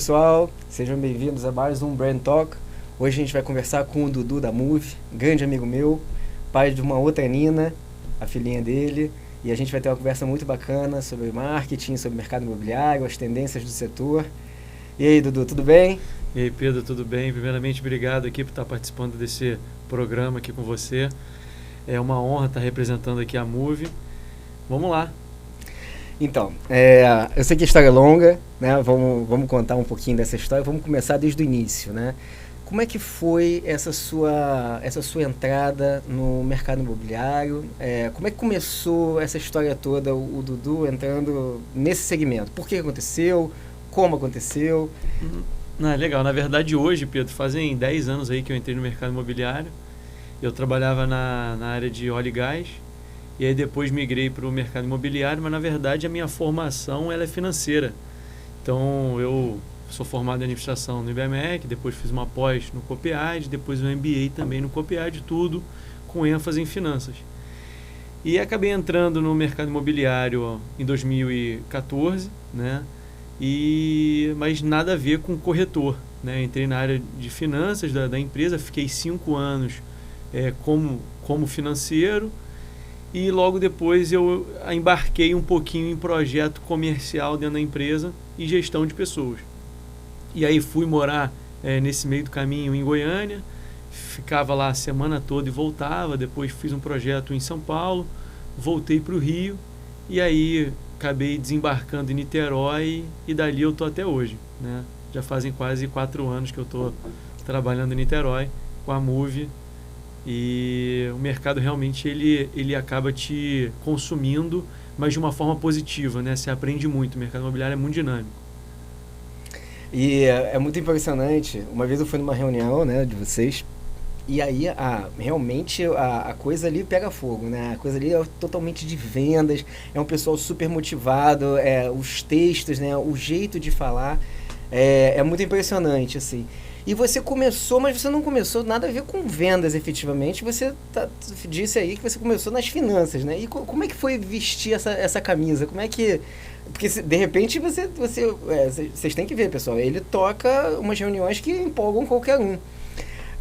pessoal, sejam bem-vindos a mais um Brand Talk. Hoje a gente vai conversar com o Dudu da Move, grande amigo meu, pai de uma outra Nina, a filhinha dele, e a gente vai ter uma conversa muito bacana sobre marketing, sobre mercado imobiliário, as tendências do setor. E aí, Dudu, tudo bem? E aí, Pedro, tudo bem? Primeiramente, obrigado aqui por estar participando desse programa aqui com você. É uma honra estar representando aqui a Move. Vamos lá. Então, eu sei que a história é longa, né? Vamos contar um pouquinho dessa história. Vamos começar desde o início, né? Como é que foi essa sua entrada no mercado imobiliário? Como é que começou essa história toda, o Dudu entrando nesse segmento? Por que aconteceu? Como aconteceu? Legal. Na verdade, hoje, Pedro, fazem 10 anos aí que eu entrei no mercado imobiliário. Eu trabalhava na área de óleo e gás. E aí depois migrei para o mercado imobiliário, mas na verdade a minha formação ela é financeira. Então eu sou formado em administração no IBMEC, depois fiz uma pós no Copiad, depois um MBA também no Copiad, tudo com ênfase em finanças. E acabei entrando no mercado imobiliário em 2014, né? Mas nada a ver com corretor, né? Entrei na área de finanças da empresa, fiquei 5 anos como financeiro. E logo depois eu embarquei um pouquinho em projeto comercial dentro da empresa e gestão de pessoas. E aí fui morar nesse meio do caminho em Goiânia, ficava lá a semana toda e voltava. Depois fiz um projeto em São Paulo, voltei para o Rio e aí acabei desembarcando em Niterói e dali eu estou até hoje, né? Já fazem quase 4 anos que eu estou trabalhando em Niterói com a Move. E o mercado realmente ele acaba te consumindo, mas de uma forma positiva, né? Você aprende muito, o mercado imobiliário é muito dinâmico. E é muito impressionante. Uma vez eu fui numa reunião, né, de vocês, e aí realmente a coisa ali pega fogo, né? A coisa ali é totalmente de vendas, é um pessoal super motivado, os textos, né, o jeito de falar é muito impressionante, assim. E você começou, mas você não começou nada a ver com vendas efetivamente. Você disse aí que você começou nas finanças, né? E como é que foi vestir essa camisa? Como é que... Porque de repente vocês têm que ver, pessoal. Ele toca umas reuniões que empolgam qualquer um.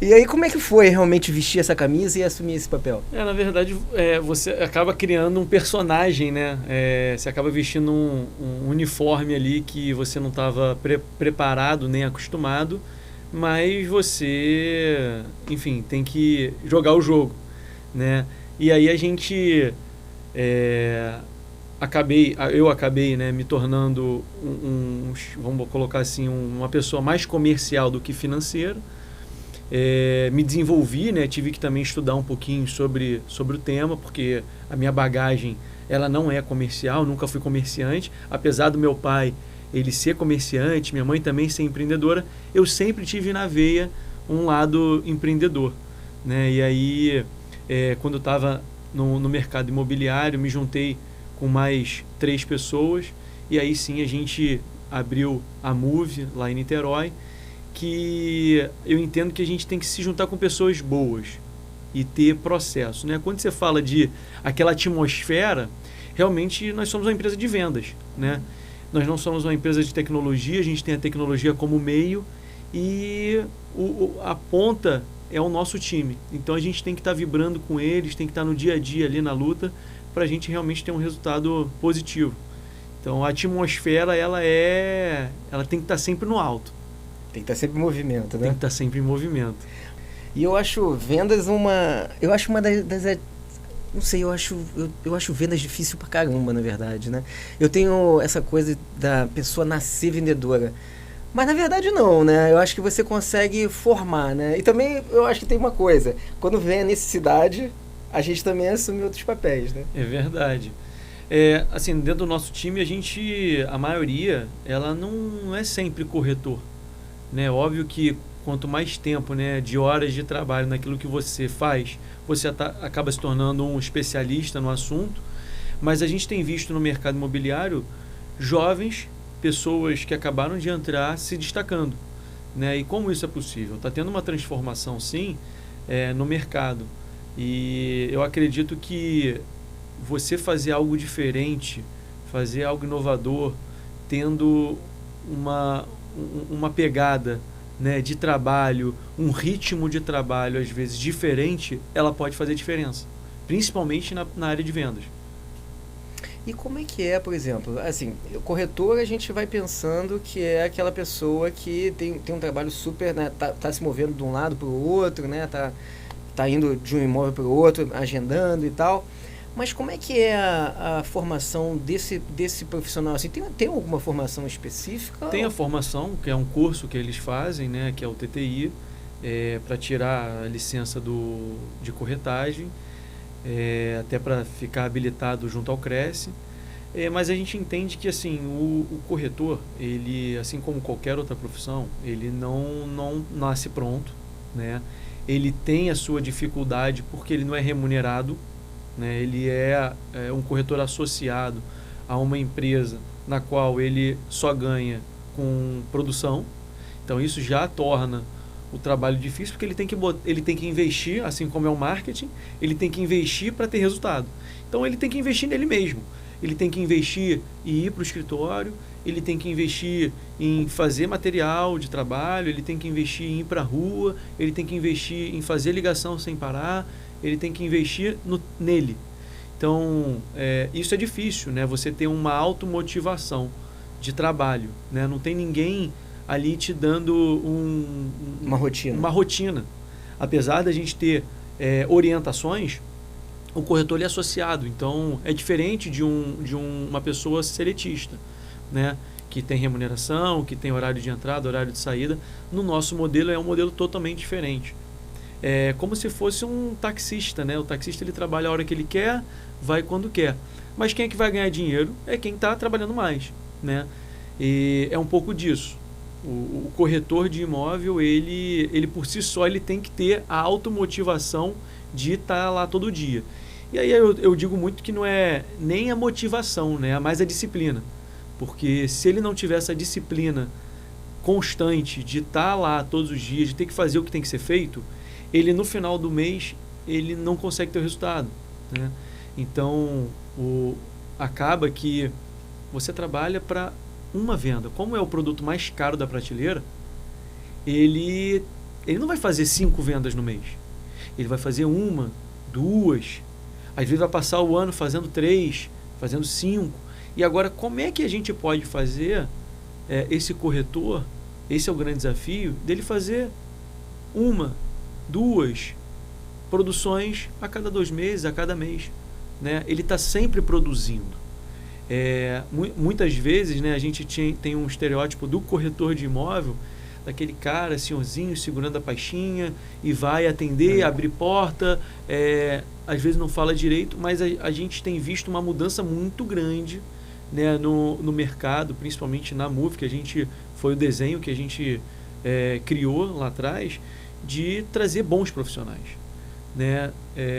E aí como é que foi realmente vestir essa camisa e assumir esse papel? Na verdade, você acaba criando um personagem, né? Você acaba vestindo um uniforme ali que você não estava preparado nem acostumado. Mas você, enfim, tem que jogar o jogo, né? E aí eu acabei, né, me tornando vamos colocar assim, uma pessoa mais comercial do que financeira. Me desenvolvi, né? Tive que também estudar um pouquinho sobre o tema, porque a minha bagagem ela não é comercial, nunca fui comerciante, apesar do meu pai ele ser comerciante, minha mãe também ser empreendedora, eu sempre tive na veia um lado empreendedor, né? E aí, quando eu estava no mercado imobiliário, me juntei com mais 3 pessoas, e aí sim a gente abriu a Move lá em Niterói, que eu entendo que a gente tem que se juntar com pessoas boas e ter processo, né? Quando você fala de aquela atmosfera, realmente nós somos uma empresa de vendas, né? Nós não somos uma empresa de tecnologia, a gente tem a tecnologia como meio e a ponta é o nosso time. Então a gente tem que estar vibrando com eles, tem que estar no dia a dia ali na luta para a gente realmente ter um resultado positivo. Então a atmosfera ela tem que estar sempre no alto. Tem que estar sempre em movimento, né? Tem que estar sempre em movimento. E eu acho vendas uma das não sei, eu acho vendas difícil pra caramba, na verdade, né? Eu tenho essa coisa da pessoa nascer vendedora. Mas na verdade não, né? Eu acho que você consegue formar, né? E também eu acho que tem uma coisa. Quando vem a necessidade, a gente também assume outros papéis, né? É verdade. Assim, dentro do nosso time, a maioria, ela não é sempre corretor, né? Óbvio que quanto mais tempo, né, de horas de trabalho naquilo que você faz, você acaba se tornando um especialista no assunto. Mas a gente tem visto no mercado imobiliário jovens, pessoas que acabaram de entrar se destacando, né? E como isso é possível? Está tendo uma transformação, sim, no mercado. E eu acredito que você fazer algo diferente, fazer algo inovador, tendo uma pegada, né, de trabalho, um ritmo de trabalho às vezes diferente, ela pode fazer diferença, principalmente na área de vendas. E como é que é, por exemplo, assim, o corretor a gente vai pensando que é aquela pessoa que tem um trabalho super, né, tá se movendo de um lado para o outro, né, tá indo de um imóvel para o outro, agendando e tal. Mas como é que é a formação desse profissional? Assim, tem alguma formação específica? Tem a formação, que é um curso que eles fazem, né, que é o TTI, para tirar a licença de corretagem, até para ficar habilitado junto ao Cresce. Mas a gente entende que assim, o corretor, ele, assim como qualquer outra profissão, ele não nasce pronto, né? Ele tem a sua dificuldade porque ele não é remunerado, né? Ele é um corretor associado a uma empresa na qual ele só ganha com produção. Então isso já torna o trabalho difícil, porque ele tem que investir, assim como é o marketing, ele tem que investir para ter resultado. Então ele tem que investir nele mesmo. Ele tem que investir em ir para o escritório, ele tem que investir em fazer material de trabalho, ele tem que investir em ir para a rua, ele tem que investir em fazer ligação sem parar, ele tem que investir nele. Então, isso é difícil, né? Você ter uma automotivação de trabalho, né? Não tem ninguém ali te dando uma rotina. Apesar da gente ter orientações, o corretor ele é associado. Então, é diferente de uma pessoa seletista, né? Que tem remuneração, que tem horário de entrada, horário de saída. No nosso modelo, é um modelo totalmente diferente. É como se fosse um taxista, né? O taxista ele trabalha a hora que ele quer, vai quando quer. Mas quem é que vai ganhar dinheiro é quem está trabalhando mais, né? E é um pouco disso. O corretor de imóvel, ele por si só, ele tem que ter a automotivação de estar lá todo dia. E aí eu digo muito que não é nem a motivação, né? É mais a disciplina. Porque se ele não tiver essa disciplina constante de estar lá todos os dias, de ter que fazer o que tem que ser feito, ele no final do mês, ele não consegue ter o resultado, né? Então, acaba que você trabalha para uma venda. Como é o produto mais caro da prateleira, ele não vai fazer 5 vendas no mês. Ele vai fazer 1, 2, às vezes vai passar o ano fazendo 3, fazendo 5. E agora, como é que a gente pode fazer esse corretor, esse é o grande desafio, dele fazer 1, 2 produções a cada 2 meses, a cada mês, né? Ele está sempre produzindo. Muitas vezes, né, a gente tem um estereótipo do corretor de imóvel, daquele cara, senhorzinho, segurando a pastinha e vai atender, abrir porta, às vezes não fala direito, mas a gente tem visto uma mudança muito grande, né, no mercado, principalmente na Move, que foi o desenho que a gente criou lá atrás, de trazer bons profissionais, né,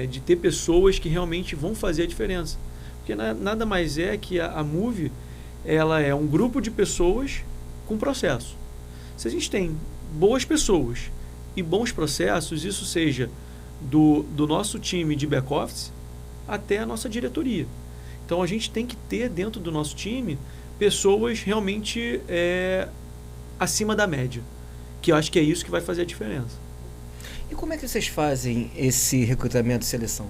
de ter pessoas que realmente vão fazer a diferença. Porque nada mais é que a Move, ela é um grupo de pessoas com processo. Se a gente tem boas pessoas e bons processos, isso seja do nosso time de back-office até a nossa diretoria. Então, a gente tem que ter dentro do nosso time pessoas realmente acima da média, que eu acho que é isso que vai fazer a diferença. E como é que vocês fazem esse recrutamento e seleção?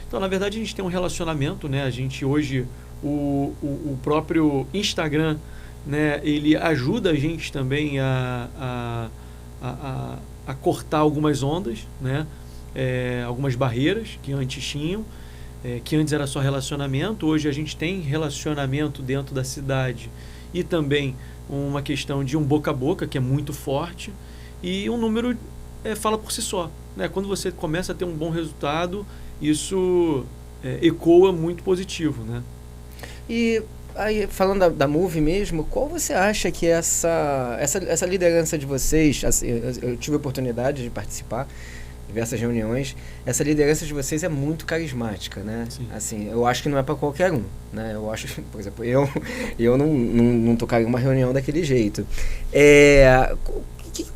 Então, na verdade, a gente tem um relacionamento, né? A gente hoje, o próprio Instagram, né, ele ajuda a gente também a cortar algumas ondas, né? Algumas barreiras que antes tinham, que antes era só relacionamento. Hoje a gente tem relacionamento dentro da cidade e também uma questão de um boca a boca, que é muito forte, e um número fala por si só, né? Quando você começa a ter um bom resultado, isso ecoa muito positivo, né? E aí, falando da Move mesmo, qual você acha que essa liderança de vocês, assim, eu tive a oportunidade de participar de diversas reuniões, essa liderança de vocês é muito carismática, né? Sim. Assim, eu acho que não é para qualquer um, né? Eu acho, por exemplo, eu não tocaria uma reunião daquele jeito.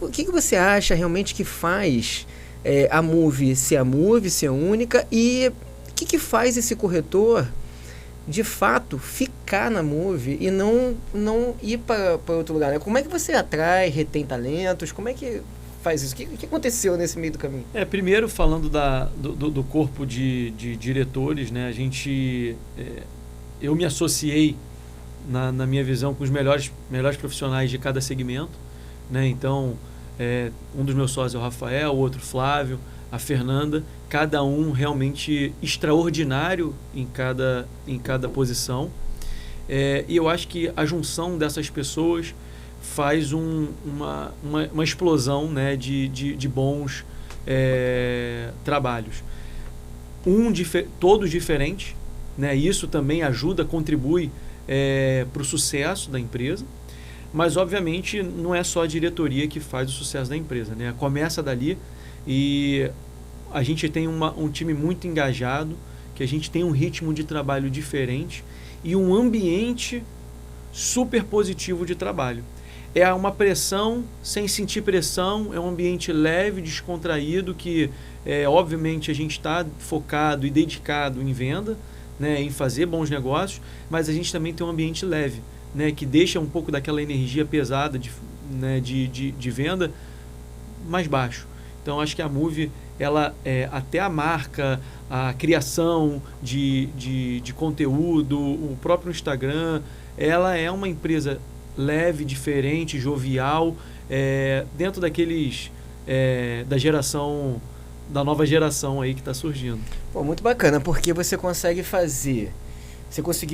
O que você acha realmente que faz a Move ser única, e o que faz esse corretor de fato, ficar na Moove e não ir para outro lugar, né? Como é que você atrai, retém talentos? Como é que faz isso? O que aconteceu nesse meio do caminho? Primeiro, falando do corpo de diretores, né? Eu me associei, na minha visão, com os melhores profissionais de cada segmento, né? Então, um dos meus sócios é o Rafael, o outro Flávio, a Fernanda, cada um realmente extraordinário em cada posição. E eu acho que a junção dessas pessoas faz uma explosão, né, de bons trabalhos. Todos diferentes, né? Isso também ajuda, contribui para o sucesso da empresa. Mas, obviamente, não é só a diretoria que faz o sucesso da empresa, né? Começa dali e a gente tem um time muito engajado, que a gente tem um ritmo de trabalho diferente e um ambiente super positivo de trabalho. É uma pressão sem sentir pressão, é um ambiente leve, descontraído, que, obviamente, a gente está focado e dedicado em venda, né, em fazer bons negócios, mas a gente também tem um ambiente leve, né, que deixa um pouco daquela energia pesada de venda mais baixo. Então, acho que a Moove, ela, até a marca, a criação de conteúdo, o próprio Instagram, ela é uma empresa leve, diferente, jovial, dentro daqueles da nova geração aí que está surgindo. Pô, muito bacana, porque você conseguiu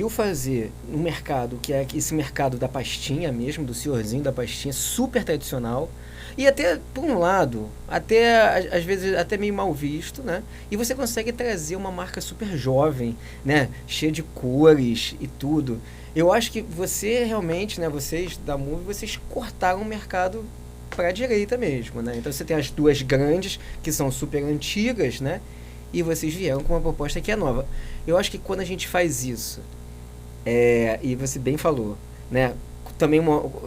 fazer no mercado, que é esse mercado da pastinha mesmo, do senhorzinho da pastinha, super tradicional, e até, por um lado, até às vezes até meio mal visto, né? E você consegue trazer uma marca super jovem, né? Cheia de cores e tudo. Eu acho que você realmente, né? Vocês da Moove, vocês cortaram o mercado para a direita mesmo, né? Então você tem as duas grandes, que são super antigas, né? E vocês vieram com uma proposta que é nova. Eu acho que quando a gente faz isso, e você bem falou, né? Também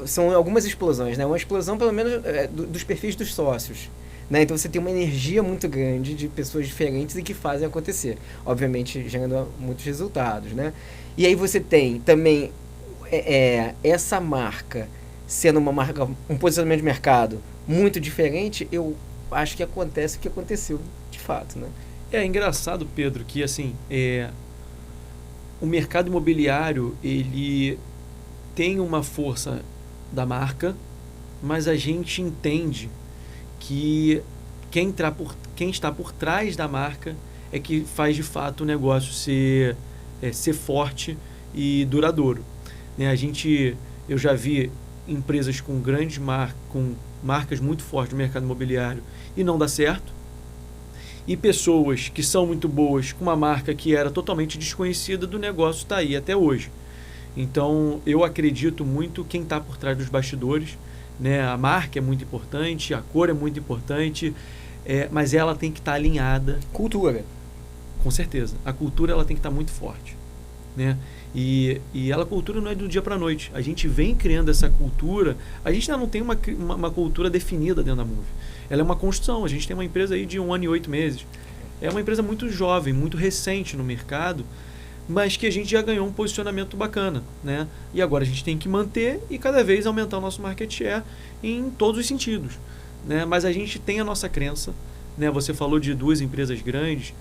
são algumas explosões, né? Uma explosão, pelo menos, dos perfis dos sócios, né? Então você tem uma energia muito grande de pessoas diferentes e que fazem acontecer, obviamente gerando muitos resultados, né? E aí você tem também essa marca sendo uma marca, um posicionamento de mercado muito diferente. Eu acho que acontece o que aconteceu de fato, né? É engraçado, Pedro, que assim, o mercado imobiliário, ele tem uma força da marca, mas a gente entende que quem está por trás da marca é que faz de fato o negócio ser forte e duradouro, né? Eu já vi empresas com com marcas muito fortes no mercado imobiliário e não dá certo, e pessoas que são muito boas com uma marca que era totalmente desconhecida do negócio está aí até hoje. Então, eu acredito muito quem está por trás dos bastidores, né? A marca é muito importante, a cor é muito importante, mas ela tem que estar alinhada. Cultura. Com certeza. A cultura ela tem que estar muito forte, né? E a cultura não é do dia para a noite. A gente vem criando essa cultura. A gente ainda não tem uma cultura definida dentro da Moove. Ela é uma construção. A gente tem uma empresa aí de 1 ano e 8 meses. É uma empresa muito jovem, muito recente no mercado, mas que a gente já ganhou um posicionamento bacana, né? E agora a gente tem que manter e cada vez aumentar o nosso market share em todos os sentidos, né? Mas a gente tem a nossa crença, né? Você falou de 2 empresas grandes.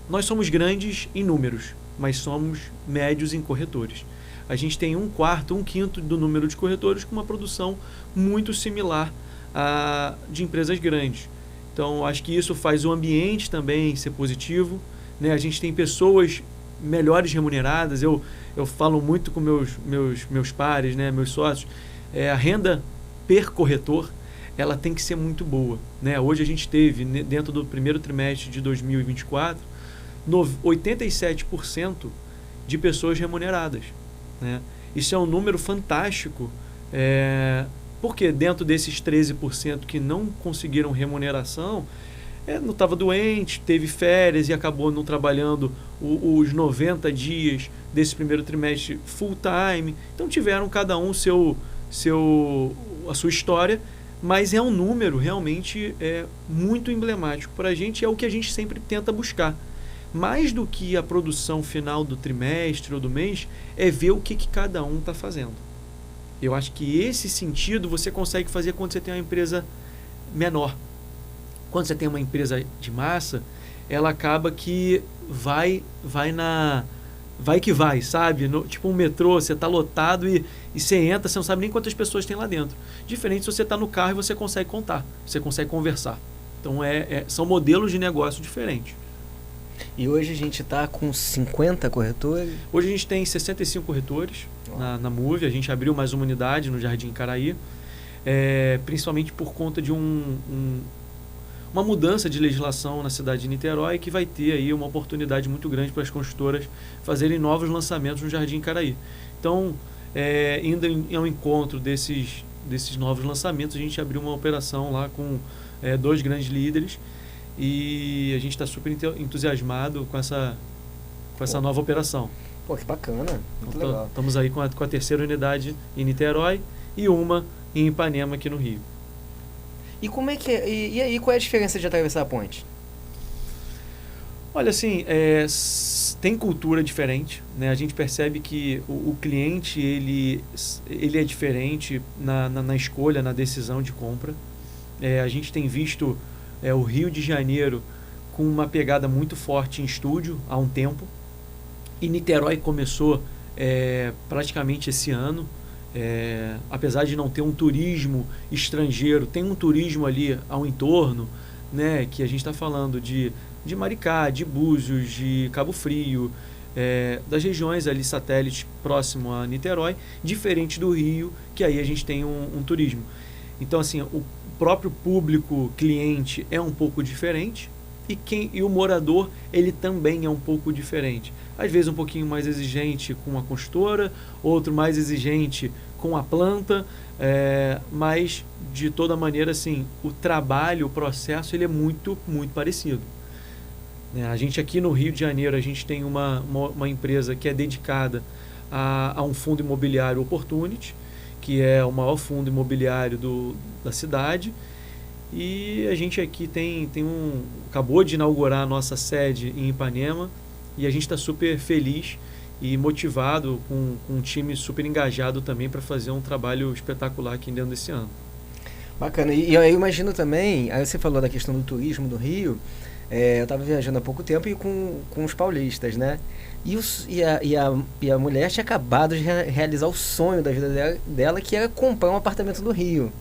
Nós somos grandes em números, mas somos médios em corretores. A gente tem 1/4, 1/5 do número de corretores com uma produção muito similar à de empresas grandes. Então, acho que isso faz o ambiente também ser positivo, né? A gente tem pessoas melhores remuneradas. Eu falo muito com meus pares, né? Meus sócios. A renda per corretor, ela tem que ser muito boa, né? Hoje a gente teve, dentro do primeiro trimestre de 2024, 87% de pessoas remuneradas, né? Isso é um número fantástico, porque dentro desses 13% que não conseguiram remuneração, não estava doente, teve férias e acabou não trabalhando os 90 dias desse primeiro trimestre full time. Então tiveram cada um a sua história, mas é um número realmente muito emblemático para a gente, é o que a gente sempre tenta buscar, mais do que a produção final do trimestre ou do mês, é ver o que cada um está fazendo. Eu acho que esse sentido você consegue fazer quando você tem uma empresa menor. Quando você tem uma empresa de massa, ela acaba que vai que vai, sabe? Tipo um metrô, você está lotado e você entra, você não sabe nem quantas pessoas tem lá dentro. Diferente se você está no carro e você consegue contar, você consegue conversar. Então, são modelos de negócio diferentes. E hoje a gente está com 50 corretores? Hoje a gente tem 65 corretores na Move. A gente abriu mais uma unidade no Jardim Caraí, principalmente por conta de uma mudança de legislação na cidade de Niterói, que vai ter aí uma oportunidade muito grande para as construtoras fazerem novos lançamentos no Jardim Caraí. Então, indo ao encontro desses novos lançamentos, a gente abriu uma operação lá com 2 grandes líderes e a gente está super entusiasmado com essa nova operação. Pô, que bacana, muito então, legal. Estamos aí com a 3ª unidade em Niterói e uma em Ipanema, aqui no Rio. E como é que e aí, qual é a diferença de atravessar a ponte? Olha, assim, tem cultura diferente, né? A gente percebe que o cliente ele é diferente na escolha, na decisão de compra. A gente tem visto o Rio de Janeiro com uma pegada muito forte em estúdio há um tempo. E Niterói começou praticamente esse ano. Apesar de não ter um turismo estrangeiro, tem um turismo ali ao entorno, né? Que a gente está falando de Maricá, de Búzios, de Cabo Frio, das regiões ali satélites próximo a Niterói, diferente do Rio, que aí a gente tem um turismo. Então, assim, o próprio público cliente é um pouco diferente e o morador, ele também é um pouco diferente. Às vezes um pouquinho mais exigente com a construtora, outro mais exigente com a planta, mas de toda maneira, assim, o trabalho, o processo, ele é muito, muito parecido. A gente aqui no Rio de Janeiro, a gente tem uma empresa que é dedicada a um fundo imobiliário Opportunity, que é o maior fundo imobiliário da cidade. E a gente aqui acabou de inaugurar a nossa sede em Ipanema e a gente está super feliz e motivado, com um time super engajado também para fazer um trabalho espetacular aqui dentro desse ano. Bacana. E eu imagino também, aí você falou da questão do turismo do Rio, eu estava viajando há pouco tempo e com os paulistas, né? E a mulher tinha acabado de realizar o sonho da vida dela, que era comprar um apartamento no Rio.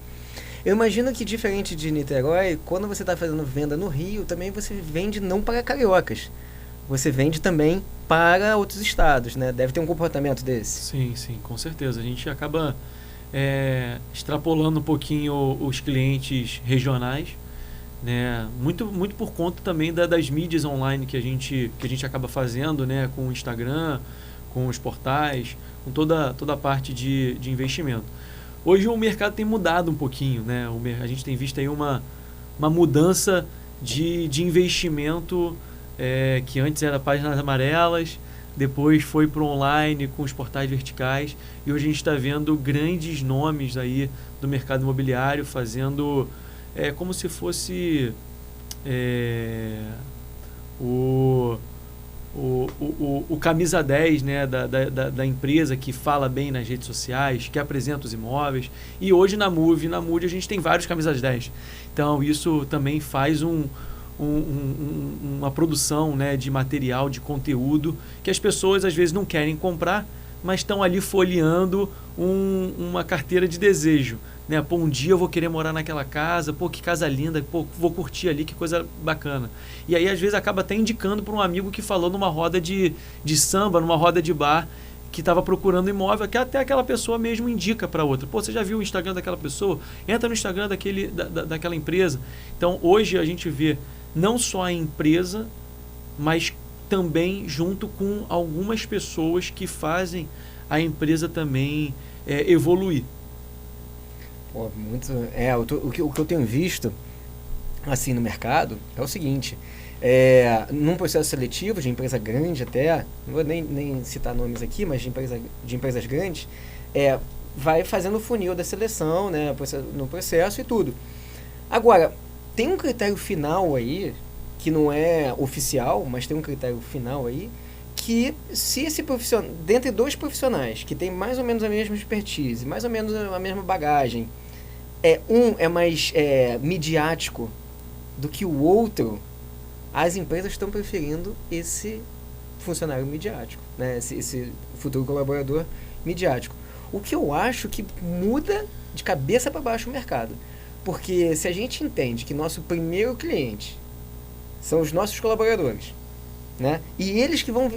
Eu imagino que, diferente de Niterói, quando você está fazendo venda no Rio, também você vende não para cariocas. Você vende também para outros estados, né? Deve ter um comportamento desse. Sim, com certeza. A gente acaba extrapolando um pouquinho os clientes regionais, né? Muito por conta também das mídias online que a gente acaba fazendo, né? Com o Instagram, com os portais, com toda a parte de investimento. Hoje o mercado tem mudado um pouquinho, né? A gente tem visto aí uma mudança de investimento, que antes era páginas amarelas, depois foi para o online com os portais verticais, e hoje a gente está vendo grandes nomes aí do mercado imobiliário fazendo como se fosse o camisa 10, né, da empresa, que fala bem nas redes sociais, que apresenta os imóveis. E hoje na Move a gente tem vários camisas 10. Então isso também faz uma produção, né, de material, de conteúdo, que as pessoas às vezes não querem comprar, mas estão ali folheando uma carteira de desejo, né? Pô, um dia eu vou querer morar naquela casa, pô, que casa linda, pô, vou curtir ali, que coisa bacana. E aí às vezes acaba até indicando para um amigo que falou numa roda de samba, numa roda de bar, que estava procurando imóvel, que até aquela pessoa mesmo indica para outra. Pô, você já viu o Instagram daquela pessoa? Entra no Instagram daquela empresa. Então hoje a gente vê não só a empresa, mas também junto com algumas pessoas que fazem a empresa também evoluir. Pô, muito. O que eu tenho visto assim no mercado é o seguinte: num processo seletivo de empresa grande, até não vou nem citar nomes aqui, mas de empresas grandes, vai fazendo o funil da seleção, né, no processo e tudo. Agora, tem um critério final aí que não é oficial, mas tem um critério final aí, que se esse profissional, dentre dois profissionais que tem mais ou menos a mesma expertise, mais ou menos a mesma bagagem, um é mais midiático do que o outro, as empresas estão preferindo esse funcionário midiático, né? Esse futuro colaborador midiático. O que eu acho que muda de cabeça para baixo o mercado. Porque se a gente entende que nosso primeiro cliente são os nossos colaboradores, né? E eles que vão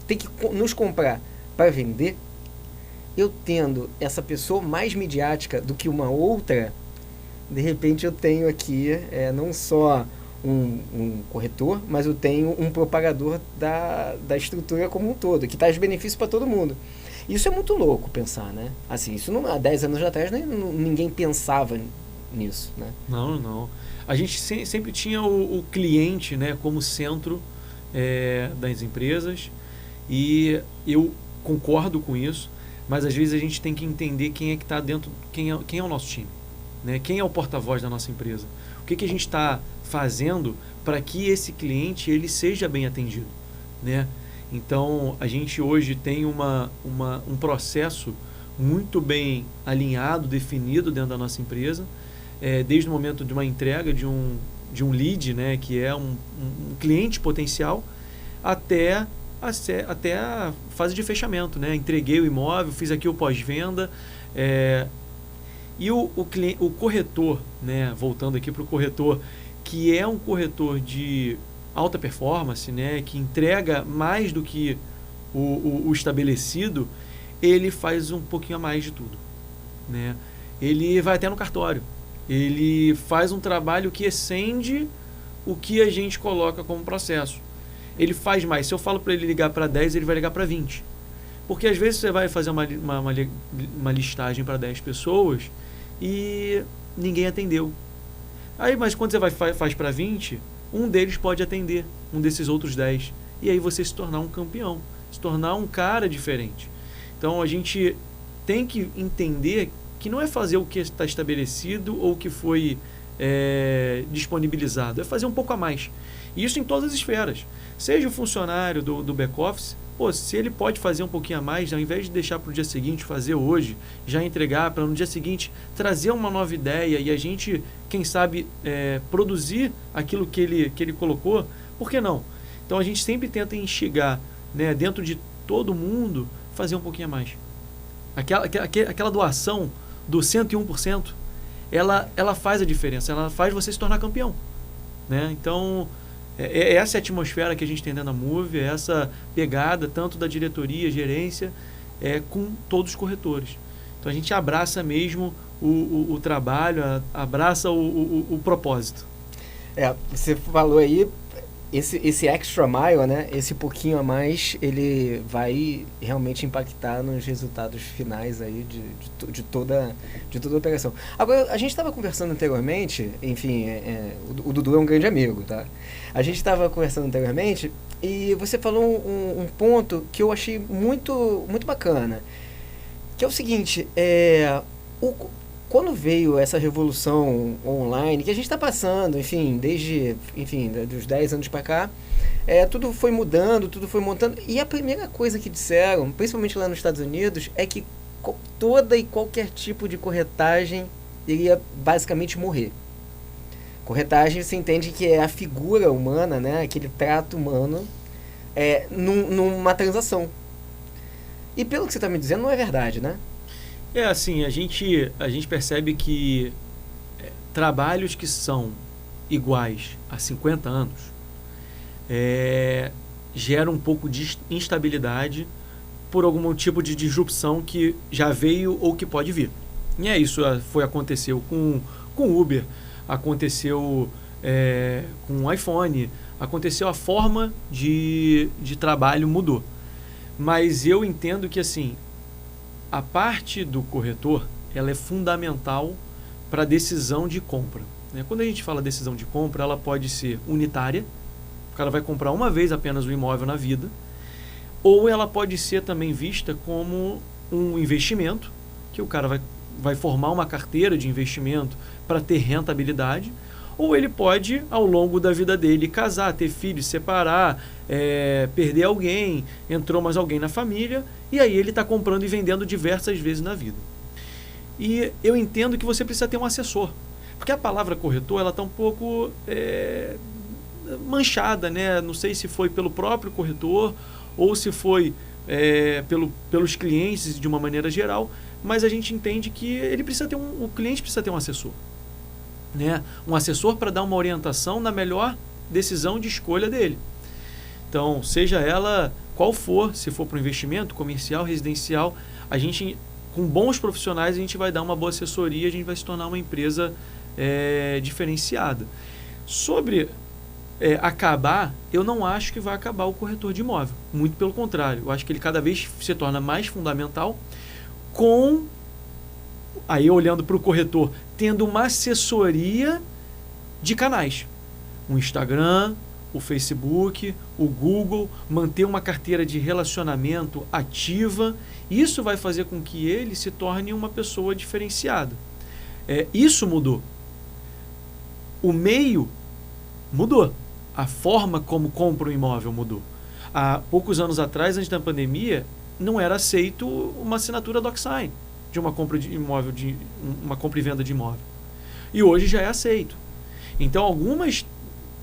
ter que nos comprar para vender, eu tendo essa pessoa mais midiática do que uma outra, de repente eu tenho aqui não só um corretor, mas eu tenho um propagador da estrutura como um todo, que traz benefício para todo mundo. Isso é muito louco pensar, né? Assim, isso há 10 anos atrás ninguém pensava nisso, né? Não. A gente sempre tinha o cliente, né, como centro das empresas, e eu concordo com isso, mas às vezes a gente tem que entender quem é que está dentro, quem é o nosso time, né? Quem é o porta-voz da nossa empresa. O que a gente está fazendo para que esse cliente ele seja bem atendido, né? Então, a gente hoje tem um processo muito bem alinhado, definido dentro da nossa empresa, desde o momento de uma entrega de um lead, né, que é um cliente potencial, até a fase de fechamento, né? Entreguei o imóvel, fiz aqui o pós-venda, e o corretor, né, voltando aqui para o corretor, que é um corretor de alta performance, né, que entrega mais do que o estabelecido, ele faz um pouquinho a mais de tudo, né? Ele vai até no cartório, ele faz um trabalho que excede o que a gente coloca como processo. Ele faz mais. Se eu falo para ele ligar para 10, ele vai ligar para 20. Porque às vezes você vai fazer uma listagem para 10 pessoas e ninguém atendeu. Aí, mas quando você faz para 20, um deles pode atender, um desses outros 10. E aí você se tornar um campeão, se tornar um cara diferente. Então a gente tem que entender que não é fazer o que está estabelecido ou o que foi disponibilizado, é fazer um pouco a mais. E isso em todas as esferas. Seja o funcionário do back-office, se ele pode fazer um pouquinho a mais, ao invés de deixar para o dia seguinte, fazer hoje, já entregar para no dia seguinte trazer uma nova ideia e a gente, quem sabe, produzir aquilo que ele colocou, por que não? Então a gente sempre tenta instigar, né, dentro de todo mundo, fazer um pouquinho a mais. Aquela doação do 101%, ela faz a diferença, ela faz você se tornar campeão, né? Então, essa é a atmosfera que a gente tem dentro da Moove, essa pegada tanto da diretoria, gerência, com todos os corretores. Então a gente abraça mesmo o trabalho, abraça o propósito. Você falou aí, esse extra mile, né? Esse pouquinho a mais, ele vai realmente impactar nos resultados finais aí de toda a operação. Agora, a gente estava conversando anteriormente, enfim, o Dudu é um grande amigo, tá? A gente estava conversando anteriormente e você falou um ponto que eu achei muito, muito bacana, que é o seguinte, quando veio essa revolução online, que a gente está passando, enfim, dos 10 anos para cá, tudo foi mudando, tudo foi montando, e a primeira coisa que disseram, principalmente lá nos Estados Unidos, é que toda e qualquer tipo de corretagem iria basicamente morrer. Corretagem, você entende que é a figura humana, né, aquele trato humano, numa transação. E pelo que você está me dizendo, não é verdade, né? Assim, a gente percebe que trabalhos que são iguais há 50 anos geram um pouco de instabilidade por algum tipo de disrupção que já veio ou que pode vir. E isso aconteceu com o Uber, aconteceu com o iPhone, aconteceu, a forma de trabalho mudou. Mas eu entendo que, assim, a parte do corretor, ela é fundamental para a decisão de compra, né? Quando a gente fala decisão de compra, ela pode ser unitária, o cara vai comprar uma vez apenas o imóvel na vida, ou ela pode ser também vista como um investimento, que o cara vai formar uma carteira de investimento para ter rentabilidade, ou ele pode, ao longo da vida dele, casar, ter filhos, separar, perder alguém, entrou mais alguém na família, e aí ele está comprando e vendendo diversas vezes na vida. E eu entendo que você precisa ter um assessor, porque a palavra corretor ela está um pouco manchada, né? Não sei se foi pelo próprio corretor ou se foi pelos clientes de uma maneira geral, mas a gente entende que o cliente precisa ter um assessor, né? Um assessor para dar uma orientação na melhor decisão de escolha dele. Então, seja ela qual for, se for para o investimento, comercial, residencial, a gente, com bons profissionais, a gente vai dar uma boa assessoria, a gente vai se tornar uma empresa diferenciada. Sobre acabar, eu não acho que vai acabar o corretor de imóvel. Muito pelo contrário, eu acho que ele cada vez se torna mais fundamental aí olhando para o corretor, tendo uma assessoria de canais. O Instagram, o Facebook, o Google, manter uma carteira de relacionamento ativa. Isso vai fazer com que ele se torne uma pessoa diferenciada. Isso mudou. O meio mudou. A forma como compra um imóvel mudou. Há poucos anos atrás, antes da pandemia, não era aceito uma assinatura DocSign de uma compra de imóvel, uma compra e venda de imóvel. E hoje já é aceito. Então, algumas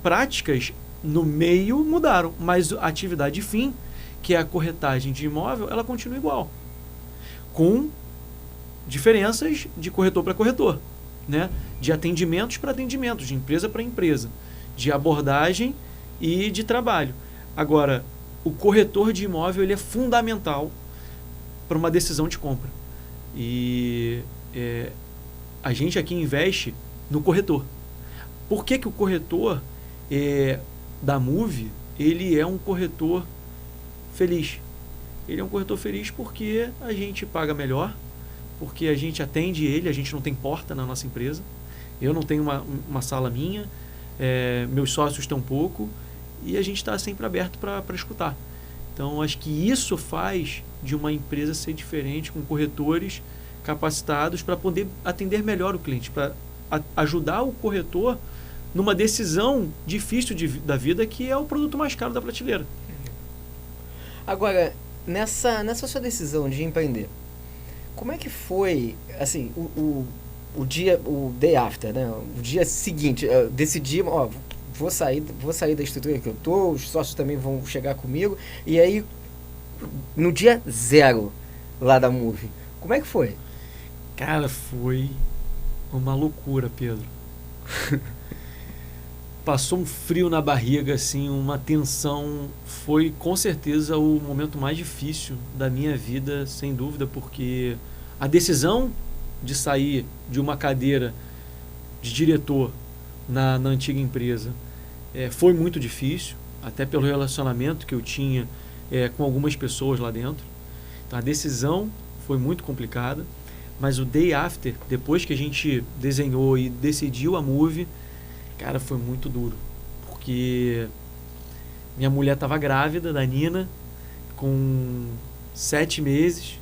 práticas no meio mudaram, mas a atividade fim, que é a corretagem de imóvel, ela continua igual, com diferenças de corretor para corretor, né? De atendimentos para atendimentos, de empresa para empresa, de abordagem e de trabalho. Agora, o corretor de imóvel ele é fundamental para uma decisão de compra. E a gente aqui investe no corretor. Por que o corretor da Move, ele é um corretor feliz? Ele é um corretor feliz porque a gente paga melhor, porque a gente atende ele, a gente não tem porta na nossa empresa. Eu não tenho uma sala minha, meus sócios tampouco, e a gente está sempre aberto para escutar. Então, acho que isso faz de uma empresa ser diferente, com corretores capacitados para poder atender melhor o cliente, para ajudar o corretor numa decisão difícil da vida, que é o produto mais caro da prateleira. Agora, nessa sua decisão de empreender, como é que foi, assim, o day after, né? O dia seguinte, decidi, vou sair da estrutura que eu tô, os sócios também vão chegar comigo, e aí, no dia 0 lá da Move, como é que foi? Cara, foi uma loucura, Pedro. Passou um frio na barriga, assim, uma tensão. Foi, com certeza, o momento mais difícil da minha vida, sem dúvida, porque a decisão de sair de uma cadeira de diretor na antiga empresa foi muito difícil, até pelo relacionamento que eu tinha com algumas pessoas lá dentro. Então, a decisão foi muito complicada, mas o day after, depois que a gente desenhou e decidiu a Move, cara, foi muito duro, porque minha mulher estava grávida, da Nina, com 7 meses,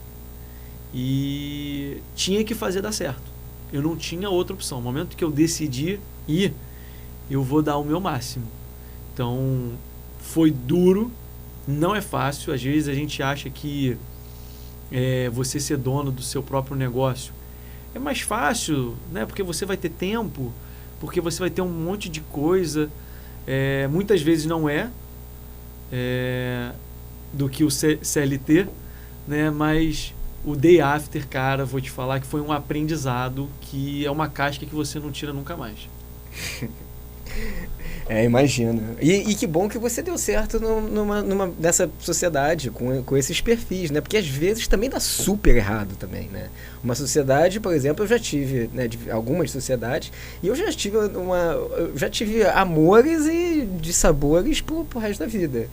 e tinha que fazer dar certo. Eu não tinha outra opção. No momento que eu decidi ir, eu vou dar o meu máximo. Então, foi duro, não é fácil. Às vezes a gente acha que você ser dono do seu próprio negócio é mais fácil, né? Porque você vai ter tempo, porque você vai ter um monte de coisa. Muitas vezes não do que o CLT, né? Mas o day after, cara, vou te falar que foi um aprendizado, que é uma casca que você não tira nunca mais. Imagino. E que bom que você deu certo nessa sociedade, com esses perfis, né? Porque às vezes também dá super errado também, né? Uma sociedade, por exemplo, eu já tive, né, algumas sociedades, e eu já tive amores e dissabores pro resto da vida,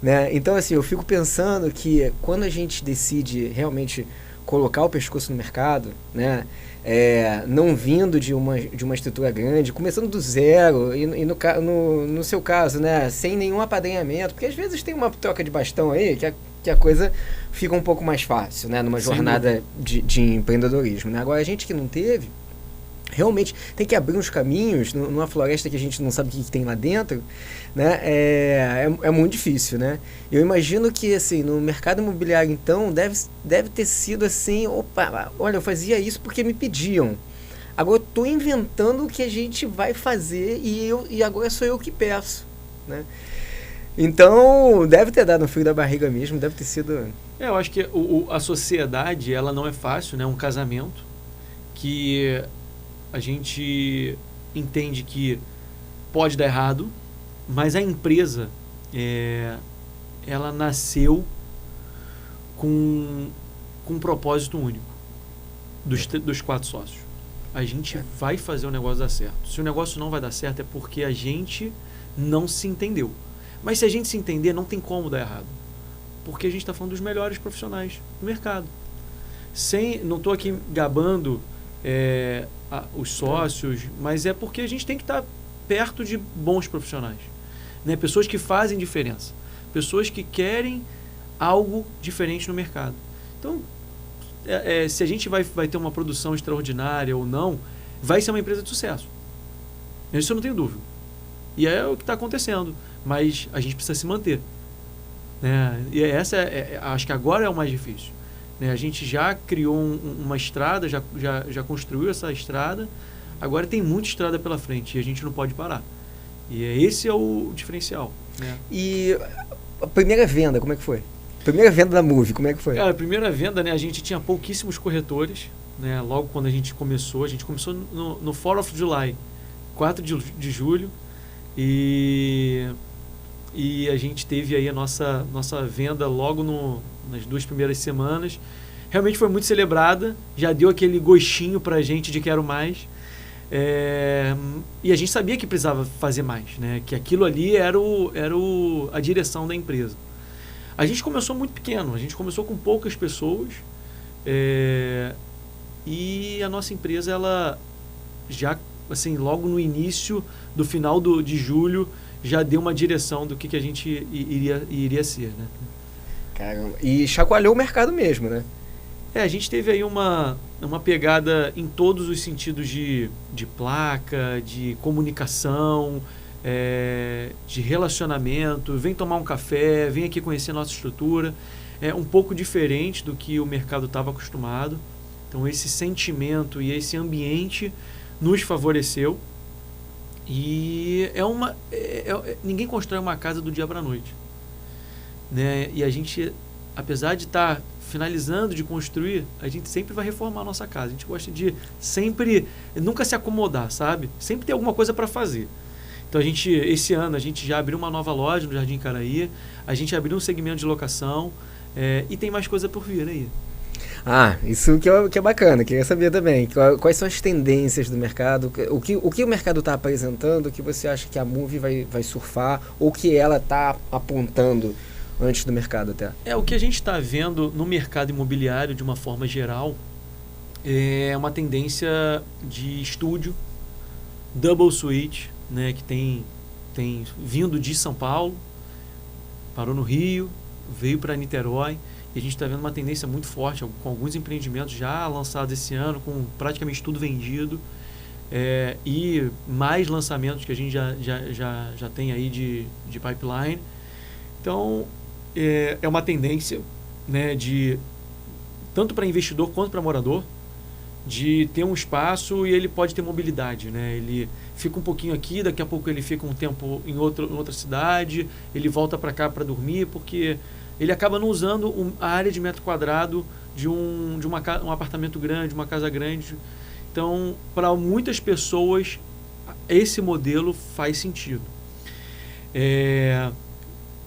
né? Então, assim, eu fico pensando que quando a gente decide realmente colocar o pescoço no mercado, né? Não vindo de uma estrutura grande, começando do zero, e no seu caso, né, sem nenhum apadrinhamento, porque às vezes tem uma troca de bastão aí que a coisa fica um pouco mais fácil, né, numa jornada de empreendedorismo, né? Agora, a gente que não teve, Realmente tem que abrir uns caminhos numa floresta que a gente não sabe o que tem lá dentro, né? É muito difícil, né? Eu imagino que, assim, no mercado imobiliário, então, deve ter sido assim, opa, olha, eu fazia isso porque me pediam. Agora eu estou inventando o que a gente vai fazer e agora sou eu que peço, né? Então, deve ter dado no frio da barriga mesmo, deve ter sido... Eu acho que a sociedade, ela não é fácil, né? Um casamento que a gente entende que pode dar errado, mas a empresa, ela nasceu com um propósito único dos 4 sócios. A gente vai fazer o negócio dar certo. Se o negócio não vai dar certo é porque a gente não se entendeu. Mas se a gente se entender, não tem como dar errado. Porque a gente está falando dos melhores profissionais do mercado. Não estou aqui gabando os sócios, mas é porque a gente tem que estar perto de bons profissionais, né? Pessoas que fazem diferença, pessoas que querem algo diferente no mercado. Então, se a gente vai ter uma produção extraordinária ou não, vai ser uma empresa de sucesso. Isso eu não tenho dúvida. E é o que está acontecendo, mas a gente precisa se manter, né? E acho que agora é o mais difícil. A gente já criou uma estrada, já construiu essa estrada, agora tem muita estrada pela frente e a gente não pode parar. E esse é o diferencial, né? E a primeira venda, como é que foi? Primeira venda da Move, como é que foi? Cara, a primeira venda, né, a gente tinha pouquíssimos corretores, né? Logo quando a gente começou no 4th of July, 4 de julho, e a gente teve aí a nossa venda logo nas 2 primeiras semanas. Realmente foi muito celebrada, já deu aquele gostinho pra gente de quero mais. E a gente sabia que precisava fazer mais, né? Que aquilo ali era a direção da empresa. A gente começou muito pequeno, a gente começou com poucas pessoas, e a nossa empresa, ela já, assim, logo no início do final de julho, já deu uma direção do que a gente iria ser, né? Caramba. E chacoalhou o mercado mesmo, né? A gente teve aí uma pegada em todos os sentidos de placa, de comunicação, de relacionamento. Vem tomar um café, vem aqui conhecer a nossa estrutura. É um pouco diferente do que o mercado estava acostumado. Então esse sentimento e esse ambiente nos favoreceu. E ninguém constrói uma casa do dia para a noite, né? E a gente, apesar de estar finalizando de construir, a gente sempre vai reformar a nossa casa. A gente gosta de nunca se acomodar, sabe? Sempre ter alguma coisa para fazer. Então esse ano a gente já abriu uma nova loja no Jardim Caraí, a gente abriu um segmento de locação, e tem mais coisa por vir aí. Isso que é bacana, queria saber também. Quais são as tendências do mercado? O que o mercado está apresentando, que você acha que a Move vai surfar, ou que ela está apontando antes do mercado até? O que a gente está vendo no mercado imobiliário, de uma forma geral, é uma tendência de estúdio, double suite, né, que tem vindo de São Paulo, parou no Rio, veio para Niterói. E a gente está vendo uma tendência muito forte, com alguns empreendimentos já lançados esse ano, com praticamente tudo vendido, e mais lançamentos que a gente já tem aí de pipeline. Então, é uma tendência, né, tanto para investidor quanto para morador, de ter um espaço e ele pode ter mobilidade, né? Ele fica um pouquinho aqui, daqui a pouco ele fica um tempo em outra cidade, ele volta para cá para dormir, porque ele acaba não usando a área de metro quadrado de um apartamento grande, uma casa grande. Então, para muitas pessoas, esse modelo faz sentido.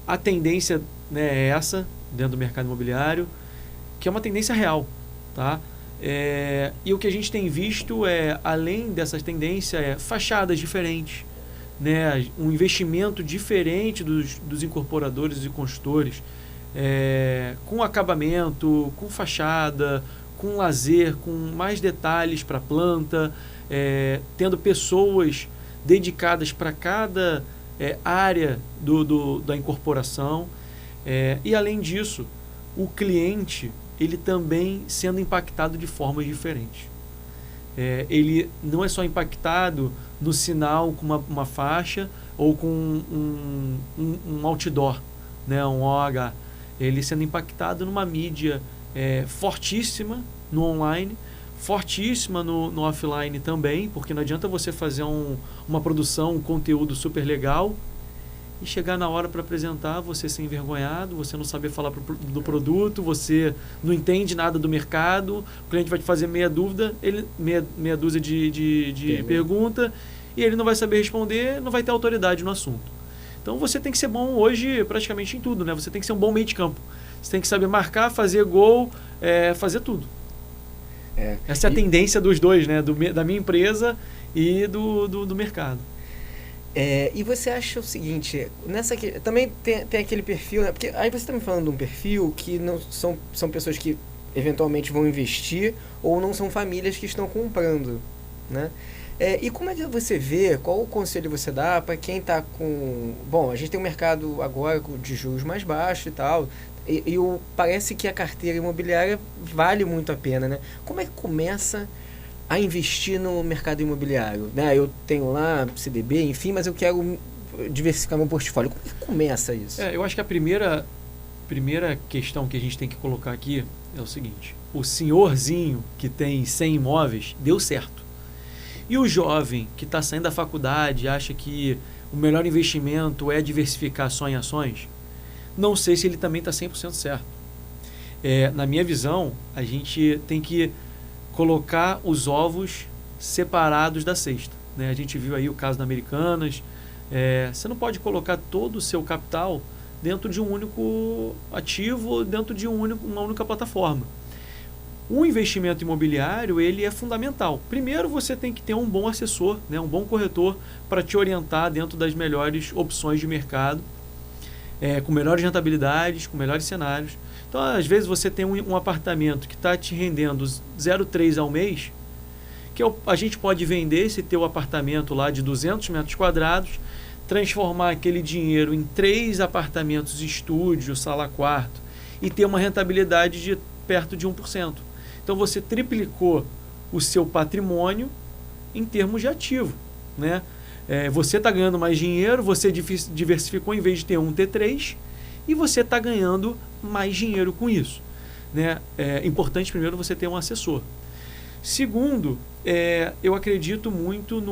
A tendência, né, é essa, dentro do mercado imobiliário, que é uma tendência real, tá? E o que a gente tem visto além dessas tendências, fachadas diferentes, né? Um investimento diferente dos incorporadores e construtores, com acabamento, com fachada, com lazer, com mais detalhes para a planta, tendo pessoas dedicadas para cada área da incorporação, e além disso, o cliente ele também sendo impactado de formas diferentes, ele não é só impactado no sinal com uma faixa ou com um outdoor, né, um OH. Ele sendo impactado numa mídia fortíssima no online, fortíssima no offline também, porque não adianta você fazer uma produção, um conteúdo super legal e chegar na hora para apresentar, você ser envergonhado, você não saber falar do produto, você não entende nada do mercado, o cliente vai te fazer meia dúzia de pergunta e ele não vai saber responder, não vai ter autoridade no assunto. Então você tem que ser bom hoje praticamente em tudo, né? Você tem que ser um bom meio de campo. Você tem que saber marcar, fazer gol, fazer tudo. Essa é a tendência dos dois, né? Da minha empresa e do mercado. E você acha o seguinte, também tem aquele perfil, né? Porque aí você está me falando de um perfil que não são pessoas que eventualmente vão investir ou não são famílias que estão comprando, né? E como é que você vê, qual o conselho você dá para quem está com... Bom, a gente tem um mercado agora de juros mais baixo e tal, parece que a carteira imobiliária vale muito a pena, né? Como é que começa a investir no mercado imobiliário, né? Eu tenho lá CDB, enfim, mas eu quero diversificar meu portfólio. Como é que começa isso? Eu acho que a primeira questão que a gente tem que colocar aqui é o seguinte: o senhorzinho que tem 100 imóveis deu certo. E o jovem que está saindo da faculdade acha que o melhor investimento é diversificar só em ações, não sei se ele também está 100% certo. Na minha visão, a gente tem que colocar os ovos separados da cesta, né? A gente viu aí o caso da Americanas. Você não pode colocar todo o seu capital dentro de um único ativo, dentro de uma única plataforma. O investimento imobiliário, ele é fundamental. Primeiro, você tem que ter um bom assessor, né, um bom corretor para te orientar dentro das melhores opções de mercado, com melhores rentabilidades, com melhores cenários. Então, às vezes, você tem um apartamento que está te rendendo 0,3 ao mês, que a gente pode vender esse teu apartamento lá de 200 metros quadrados, transformar aquele dinheiro em 3 apartamentos estúdio, sala, quarto, e ter uma rentabilidade de perto de 1%. Então, você triplicou o seu patrimônio em termos de ativo, né? Você está ganhando mais dinheiro, você diversificou, em vez de ter ter 3, e você está ganhando mais dinheiro com isso, né? É importante, primeiro, você ter um assessor. Segundo, eu acredito muito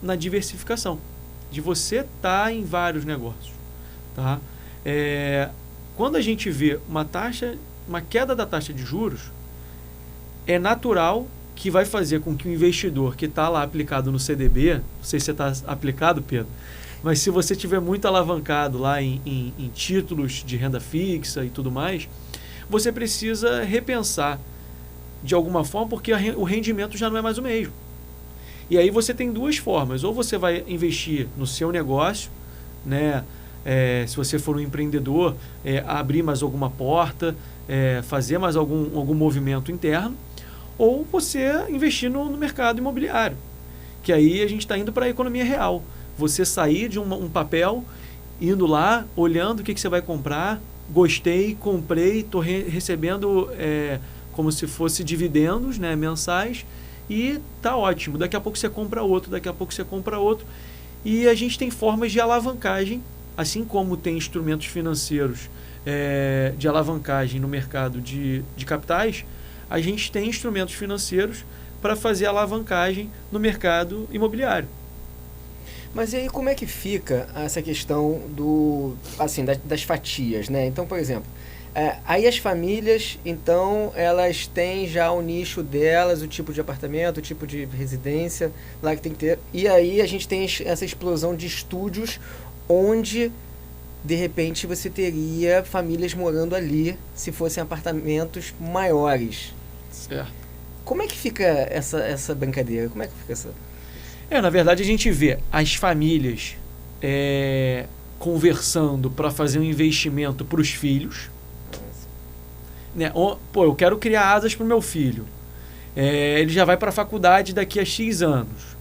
na diversificação, de você estar em vários negócios, tá? Quando a gente vê uma queda da taxa de juros, é natural que vai fazer com que o investidor que está lá aplicado no CDB, não sei se você está aplicado, Pedro, mas se você tiver muito alavancado lá em títulos de renda fixa e tudo mais, você precisa repensar de alguma forma, porque o rendimento já não é mais o mesmo. E aí você tem duas formas: ou você vai investir no seu negócio, né? Se você for um empreendedor, abrir mais alguma porta, fazer mais algum movimento interno, ou você investir no mercado imobiliário, que aí a gente está indo para a economia real. Você sair de um papel, indo lá, olhando o que você vai comprar, gostei, comprei, estou recebendo como se fosse dividendos, né, mensais, e tá ótimo. Daqui a pouco você compra outro, daqui a pouco você compra outro. E a gente tem formas de alavancagem, assim como tem instrumentos financeiros de alavancagem no mercado de capitais, a gente tem instrumentos financeiros para fazer alavancagem no mercado imobiliário. Mas e aí como é que fica essa questão das fatias, né? Então, por exemplo, aí as famílias, então, elas têm já o nicho delas, o tipo de apartamento, o tipo de residência lá que tem que ter. E aí a gente tem essa explosão de estúdios onde, de repente, você teria famílias morando ali se fossem apartamentos maiores. Certo. Como é que fica essa brincadeira? Como é que fica essa... Na verdade, a gente vê as famílias conversando para fazer um investimento para os filhos. Né? Eu quero criar asas para o meu filho. Ele já vai para a faculdade daqui a X anos.